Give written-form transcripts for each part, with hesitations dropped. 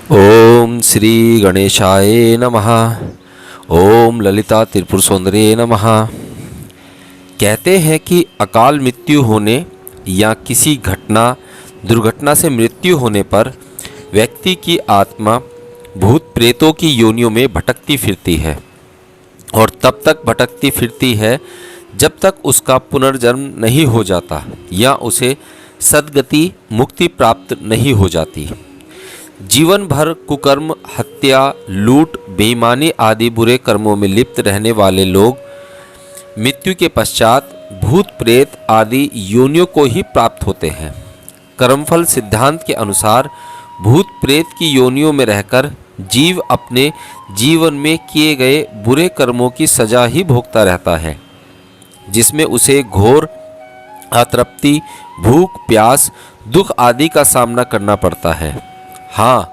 ओम श्री गणेशाय नमः। ओम ललिता त्रिपुर सुंदरी नमः। कहते हैं कि अकाल मृत्यु होने या किसी दुर्घटना से मृत्यु होने पर व्यक्ति की आत्मा भूत प्रेतों की योनियों में भटकती फिरती है और तब तक भटकती फिरती है जब तक उसका पुनर्जन्म नहीं हो जाता या उसे सद्गति मुक्ति प्राप्त नहीं हो जाती। जीवन भर कुकर्म, हत्या, लूट, बेईमानी आदि बुरे कर्मों में लिप्त रहने वाले लोग मृत्यु के पश्चात भूत प्रेत आदि योनियों को ही प्राप्त होते हैं। कर्मफल सिद्धांत के अनुसार भूत प्रेत की योनियों में रहकर जीव अपने जीवन में किए गए बुरे कर्मों की सजा ही भोगता रहता है, जिसमें उसे घोर अतृप्ति, भूख, प्यास, दुख आदि का सामना करना पड़ता है। हाँ,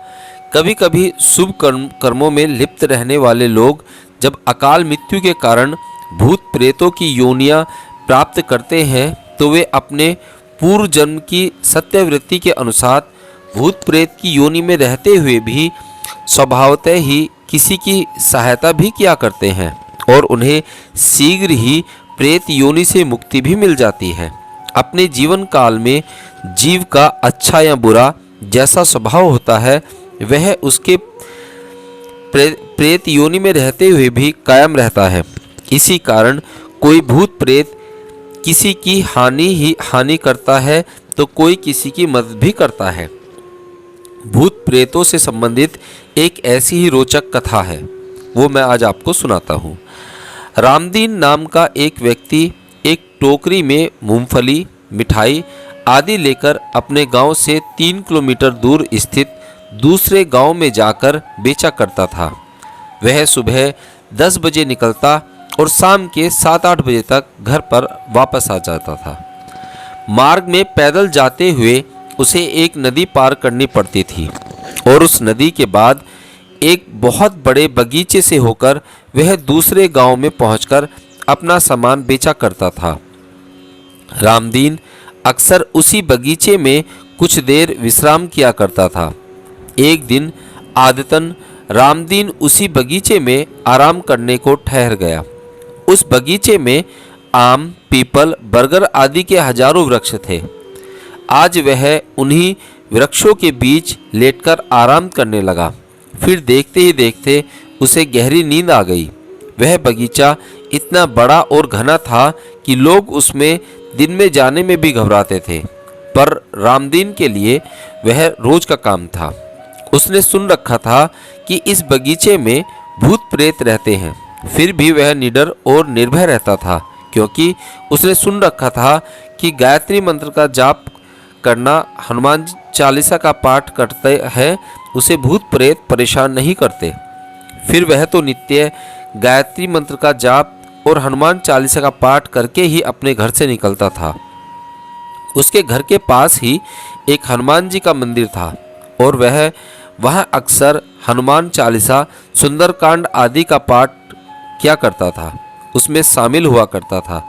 कभी कभी शुभ कर्मों में लिप्त रहने वाले लोग जब अकाल मृत्यु के कारण भूत प्रेतों की योनियां प्राप्त करते हैं तो वे अपने पूर्व जन्म की सत्यवृत्ति के अनुसार भूत प्रेत की योनि में रहते हुए भी स्वभावतः ही किसी की सहायता भी किया करते हैं और उन्हें शीघ्र ही प्रेत योनि से मुक्ति भी मिल जाती है। अपने जीवन काल में जीव का अच्छा या बुरा जैसा स्वभाव होता है वह उसके प्रेत योनि में रहते हुए भी कायम रहता है। इसी कारण कोई भूत प्रेत किसी की हानि करता है तो कोई किसी की मदद भी करता है। भूत प्रेतों से संबंधित एक ऐसी ही रोचक कथा है, वो मैं आज आपको सुनाता हूँ। रामदीन नाम का एक व्यक्ति एक टोकरी में मूंगफली, मिठाई आदि लेकर अपने गांव से 3 किलोमीटर दूर स्थित दूसरे गांव में जाकर बेचा करता था। वह सुबह 10 बजे निकलता और शाम के 7-8 बजे तक घर पर वापस आ जाता था। मार्ग में पैदल जाते हुए उसे एक नदी पार करनी पड़ती थी और उस नदी के बाद एक बहुत बड़े बगीचे से होकर वह दूसरे गांव में पहुंचकर अपना सामान बेचा करता था। रामदीन अक्सर उसी बगीचे में कुछ देर विश्राम किया करता था। एक दिन आदतन रामदीन उसी बगीचे में आराम करने को ठहर गया। उस बगीचे में आम, पीपल, बरगद आदि के हजारों वृक्ष थे। आज वह उन्हीं वृक्षों के बीच लेटकर आराम करने लगा। फिर देखते ही देखते उसे गहरी नींद आ गई। वह बगीचा इतना बड़ा और घना था कि लोग उसमें दिन में जाने में भी घबराते थे, पर रामदीन के लिए वह रोज का काम था। उसने सुन रखा था कि इस बगीचे में भूत प्रेत रहते हैं, फिर भी वह निडर और निर्भय रहता था, क्योंकि उसने सुन रखा था कि गायत्री मंत्र का जाप करना, हनुमान चालीसा का पाठ करते हैं, उसे भूत प्रेत परेशान नहीं करते। फिर वह तो नित्य गायत्री मंत्र का जाप और हनुमान चालीसा का पाठ करके ही अपने घर से निकलता था। उसके घर के पास ही एक हनुमान जी का मंदिर था और वह वहां अक्सर हनुमान चालीसा, सुंदरकांड आदि का पाठ किया करता था, उसमें शामिल हुआ करता था।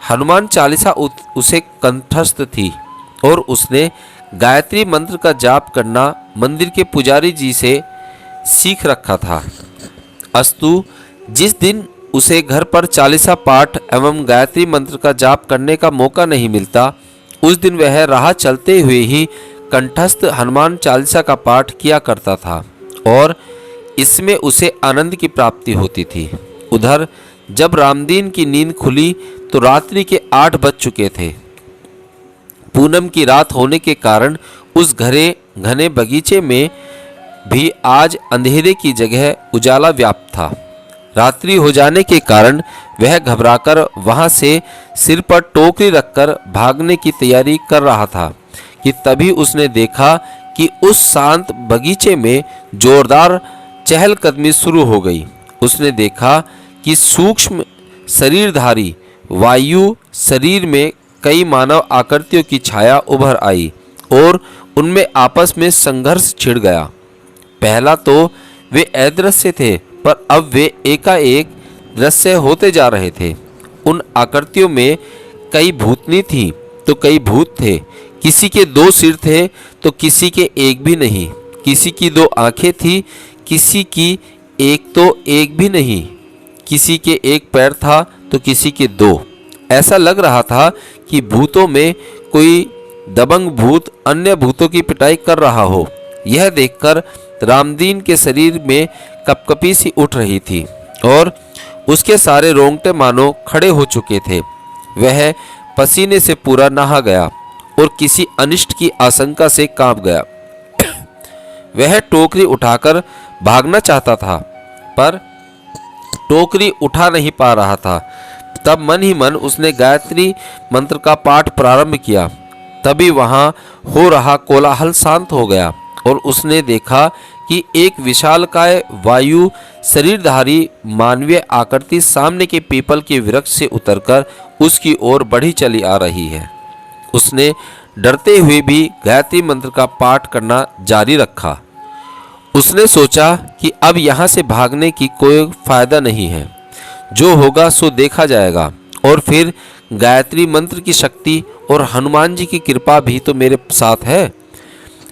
हनुमान चालीसा उसे कंठस्थ थी और उसने गायत्री मंत्र का जाप करना मंदिर के पुजारी जी से सीख रखा था। अस्तु जिस दिन उसे घर पर चालीसा पाठ एवं गायत्री मंत्र का जाप करने का मौका नहीं मिलता, उस दिन वह राह चलते हुए ही कंठस्थ हनुमान चालीसा का पाठ किया करता था और इसमें उसे आनंद की प्राप्ति होती थी। उधर जब रामदीन की नींद खुली तो रात्रि के 8 बज चुके थे। पूनम की रात होने के कारण उस घने बगीचे में भी आज अंधेरे की जगह उजाला व्याप्त था। रात्रि हो जाने के कारण वह घबराकर वहां से सिर पर टोकरी रखकर भागने की तैयारी कर रहा था कि तभी उसने देखा कि उस शांत बगीचे में जोरदार चहलकदमी शुरू हो गई। उसने देखा कि सूक्ष्म शरीरधारी वायु शरीर में कई मानव आकृतियों की छाया उभर आई और उनमें आपस में संघर्ष छिड़ गया। पहला तो वे अदृश्य थे, पर अब वे एकाएक दृश्य होते जा रहे थे। उन आकृतियों में कई भूतनी थी तो कई भूत थे। किसी के 2 सिर थे तो किसी के एक भी नहीं। किसी की 2 आंखें थी, किसी की एक तो एक भी नहीं, किसी के एक पैर था तो किसी के 2। ऐसा लग रहा था कि भूतों में कोई दबंग भूत अन्य भूतों की पिटाई कर रहा हो। यह देखकर रामदीन के शरीर में कपकपी सी उठ रही थी और उसके सारे रोंगटे मानो खड़े हो चुके थे। वह पसीने से पूरा नहा गया और किसी अनिष्ट की आशंका से कांप गया। वह टोकरी उठाकर भागना चाहता था, पर टोकरी उठा नहीं पा रहा था। तब मन ही मन उसने गायत्री मंत्र का पाठ प्रारंभ किया। तभी वहां हो रहा कोलाहल शांत हो गया और उसने देखा कि एक विशालकाय वायु शरीरधारी मानवीय आकृति सामने के पीपल के वृक्ष से उतरकर उसकी ओर बढ़ी चली आ रही है। उसने डरते हुए भी गायत्री मंत्र का पाठ करना जारी रखा। उसने सोचा कि अब यहाँ से भागने की कोई फायदा नहीं है, जो होगा सो देखा जाएगा, और फिर गायत्री मंत्र की शक्ति और हनुमान जी की कृपा भी तो मेरे साथ है,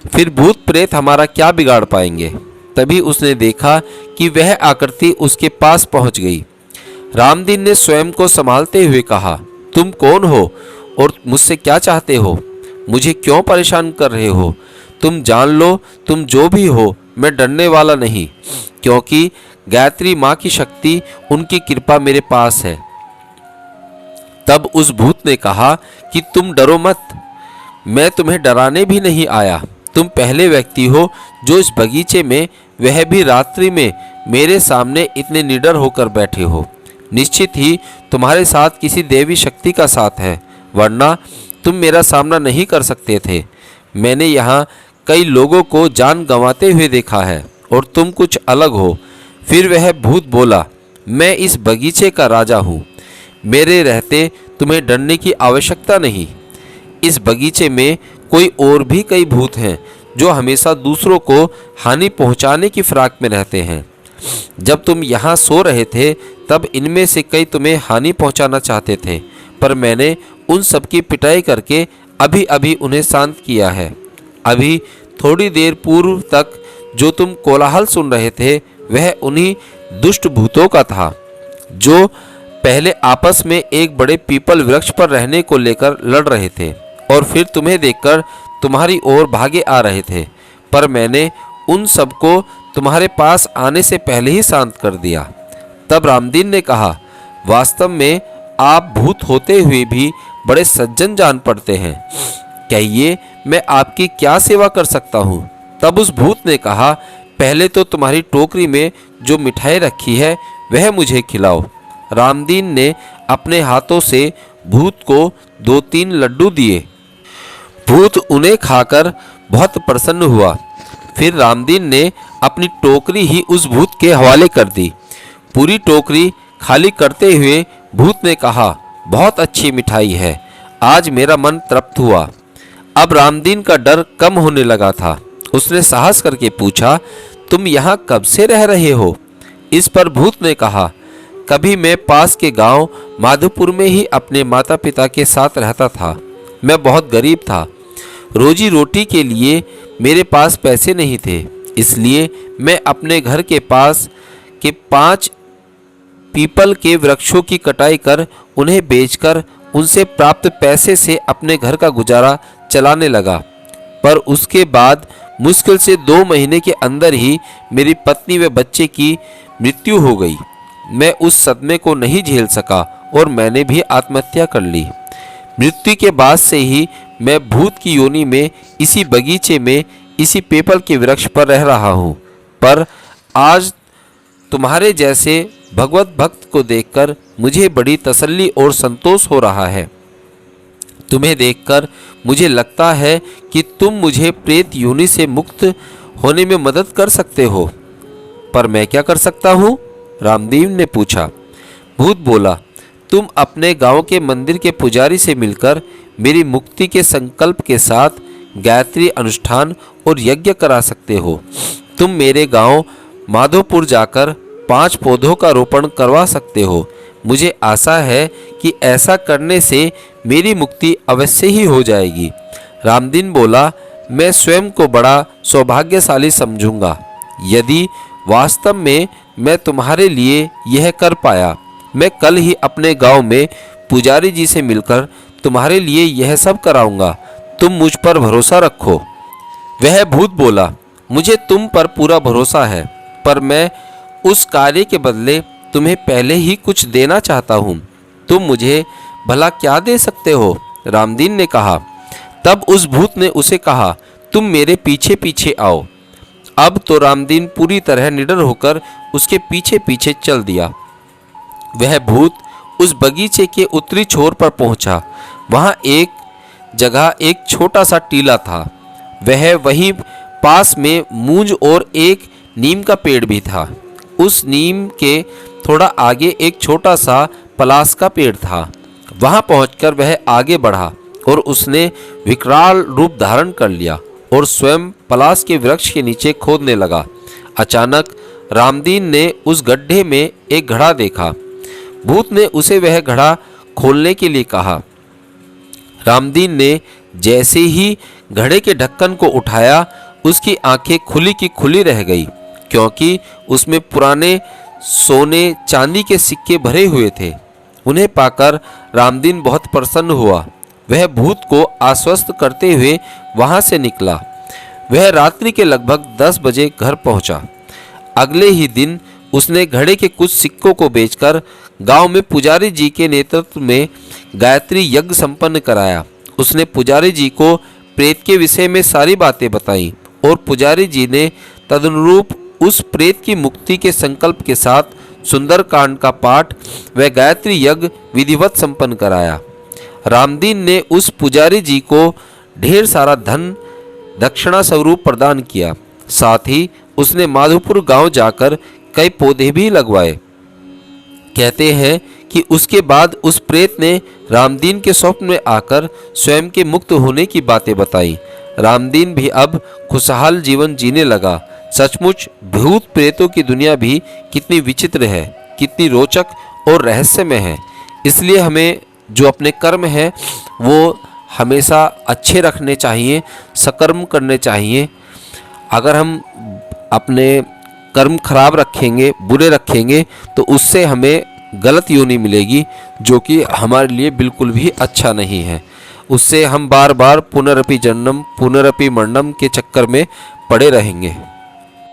फिर भूत प्रेत हमारा क्या बिगाड़ पाएंगे। तभी उसने देखा कि वह आकृति उसके पास पहुंच गई। रामदीन ने स्वयं को संभालते हुए कहा, तुम कौन हो और मुझसे क्या चाहते हो? मुझे क्यों परेशान कर रहे हो? तुम जान लो, तुम जो भी हो, मैं डरने वाला नहीं, क्योंकि गायत्री माँ की शक्ति, उनकी कृपा मेरे पास है। तब उस भूत ने कहा कि तुम डरो मत, मैं तुम्हें डराने भी नहीं आया। तुम पहले व्यक्ति हो जो इस बगीचे में, वह भी रात्रि में, मेरे सामने इतने निडर होकर बैठे हो। निश्चित ही तुम्हारे साथ किसी देवी शक्ति का साथ है, वरना तुम मेरा सामना नहीं कर सकते थे। मैंने यहाँ कई लोगों को जान गंवाते हुए देखा है और तुम कुछ अलग हो। फिर वह भूत बोला, मैं इस बगीचे का राजा हूँ, मेरे रहते तुम्हें डरने की आवश्यकता नहीं। इस बगीचे में कोई और भी कई भूत हैं जो हमेशा दूसरों को हानि पहुँचाने की फिराक में रहते हैं। जब तुम यहाँ सो रहे थे तब इनमें से कई तुम्हें हानि पहुँचाना चाहते थे, पर मैंने उन सब की पिटाई करके अभी अभी उन्हें शांत किया है। अभी थोड़ी देर पूर्व तक जो तुम कोलाहल सुन रहे थे वह उन्हीं दुष्ट भूतों का था, जो पहले आपस में एक बड़े पीपल वृक्ष पर रहने को लेकर लड़ रहे थे और फिर तुम्हें देखकर तुम्हारी ओर भागे आ रहे थे, पर मैंने उन सबको तुम्हारे पास आने से पहले ही शांत कर दिया। तब रामदीन ने कहा, वास्तव में आप भूत होते हुए भी बड़े सज्जन जान पड़ते हैं, कहिए मैं आपकी क्या सेवा कर सकता हूँ? तब उस भूत ने कहा, पहले तो तुम्हारी टोकरी में जो मिठाई रखी है वह मुझे खिलाओ। रामदीन ने अपने हाथों से भूत को 2-3 लड्डू दिए। भूत उन्हें खाकर बहुत प्रसन्न हुआ। फिर रामदीन ने अपनी टोकरी ही उस भूत के हवाले कर दी। पूरी टोकरी खाली करते हुए भूत ने कहा, बहुत अच्छी मिठाई है, आज मेरा मन तृप्त हुआ। अब रामदीन का डर कम होने लगा था। उसने साहस करके पूछा, तुम यहाँ कब से रह रहे हो? इस पर भूत ने कहा, कभी मैं पास के गांव माधोपुर में ही अपने माता पिता के साथ रहता था। मैं बहुत गरीब था, रोजी रोटी के लिए मेरे पास पैसे नहीं थे, इसलिए मैं अपने घर के पास के 5 पीपल के वृक्षों की कटाई कर उन्हें बेचकर उनसे प्राप्त पैसे से अपने घर का गुजारा चलाने लगा। पर उसके बाद मुश्किल से 2 महीने के अंदर ही मेरी पत्नी व बच्चे की मृत्यु हो गई। मैं उस सदमे को नहीं झेल सका और मैंने भी आत्महत्या कर ली। मृत्यु के बाद से ही मैं भूत की योनि में इसी बगीचे में इसी पीपल के वृक्ष पर रह रहा हूँ। पर आज तुम्हारे जैसे भगवत भक्त को देखकर मुझे बड़ी तसल्ली और संतोष हो रहा है। तुम्हें देखकर मुझे लगता है कि तुम मुझे प्रेत योनि से मुक्त होने में मदद कर सकते हो। पर मैं क्या कर सकता हूँ? रामदीन ने पूछा। भूत बोला, तुम अपने गांव के मंदिर के पुजारी से मिलकर मेरी मुक्ति के संकल्प के साथ गायत्री अनुष्ठान और यज्ञ करा सकते हो। तुम मेरे गांव माधोपुर जाकर 5 पौधों का रोपण करवा सकते हो। मुझे आशा है कि ऐसा करने से मेरी मुक्ति अवश्य ही हो जाएगी। रामदीन बोला, मैं स्वयं को बड़ा सौभाग्यशाली समझूंगा यदि वास्तव में मैं तुम्हारे लिए यह कर पाया। मैं कल ही अपने गांव में पुजारी जी से मिलकर तुम्हारे लिए यह सब कराऊंगा। तुम मुझ पर भरोसा रखो। वह भूत बोला, मुझे तुम पर पूरा भरोसा है, पर मैं उस कार्य के बदले तुम्हें पहले ही कुछ देना चाहता हूँ। तुम मुझे भला क्या दे सकते हो? रामदीन ने कहा। तब उस भूत ने उसे कहा, तुम मेरे पीछे पीछे आओ। अब तो रामदीन पूरी तरह निडर होकर उसके पीछे पीछे चल दिया। वह भूत उस बगीचे के उत्तरी छोर पर पहुंचा। वहां एक जगह एक छोटा सा टीला था। वह वहीं पास में मूंज और एक नीम का पेड़ भी था। उस नीम के थोड़ा आगे एक छोटा सा पलास का पेड़ था। वहां पहुंचकर वह आगे बढ़ा और उसने विकराल रूप धारण कर लिया और स्वयं पलास के वृक्ष के नीचे खोदने लगा। अचानक रामदीन ने उस गड्ढे में एक घड़ा देखा। भूत ने उसे वह घड़ा खोलने के लिए कहा। रामदीन ने जैसे ही घड़े के ढक्कन को उठाया, उसकी आंखें खुली की खुली रह गई, क्योंकि उसमें पुराने सोने चांदी के सिक्के भरे हुए थे। उन्हें पाकर रामदीन बहुत प्रसन्न हुआ। वह भूत को आश्वस्त करते हुए वहां से निकला। वह रात्रि के लगभग 10 बजे घर पहुंचा। अगले ही दिन उसने घड़े के कुछ सिक्कों को बेचकर गांव में पुजारी जी के नेतृत्व में गायत्री यज्ञ संपन्न कराया। उसने पुजारी जी को प्रेत के विषय में सारी बातें बताई और पुजारी जी ने तदनुरूप उस प्रेत की मुक्ति के संकल्प के साथ सुंदरकांड का पाठ व गायत्री यज्ञ विधिवत संपन्न कराया। रामदीन ने उस पुजारी जी को ढेर सारा धन दक्षिणा स्वरूप प्रदान किया। साथ ही उसने माधोपुर गांव जाकर कई पौधे भी लगवाए। कहते हैं कि उसके बाद उस प्रेत ने रामदीन के स्वप्न में आकर स्वयं के मुक्त होने की बातें बताई। रामदीन भी अब खुशहाल जीवन जीने लगा। सचमुच भूत प्रेतों की दुनिया भी कितनी विचित्र है, कितनी रोचक और रहस्यमय है। इसलिए हमें जो अपने कर्म हैं वो हमेशा अच्छे रखने चाहिए, सकर्म करने चाहिए। अगर हम अपने कर्म खराब रखेंगे, बुरे रखेंगे, तो उससे हमें गलत योनि मिलेगी, जो कि हमारे लिए बिल्कुल भी अच्छा नहीं है। उससे हम बार बार पुनरपि जन्म पुनरपि मरणम के चक्कर में पड़े रहेंगे।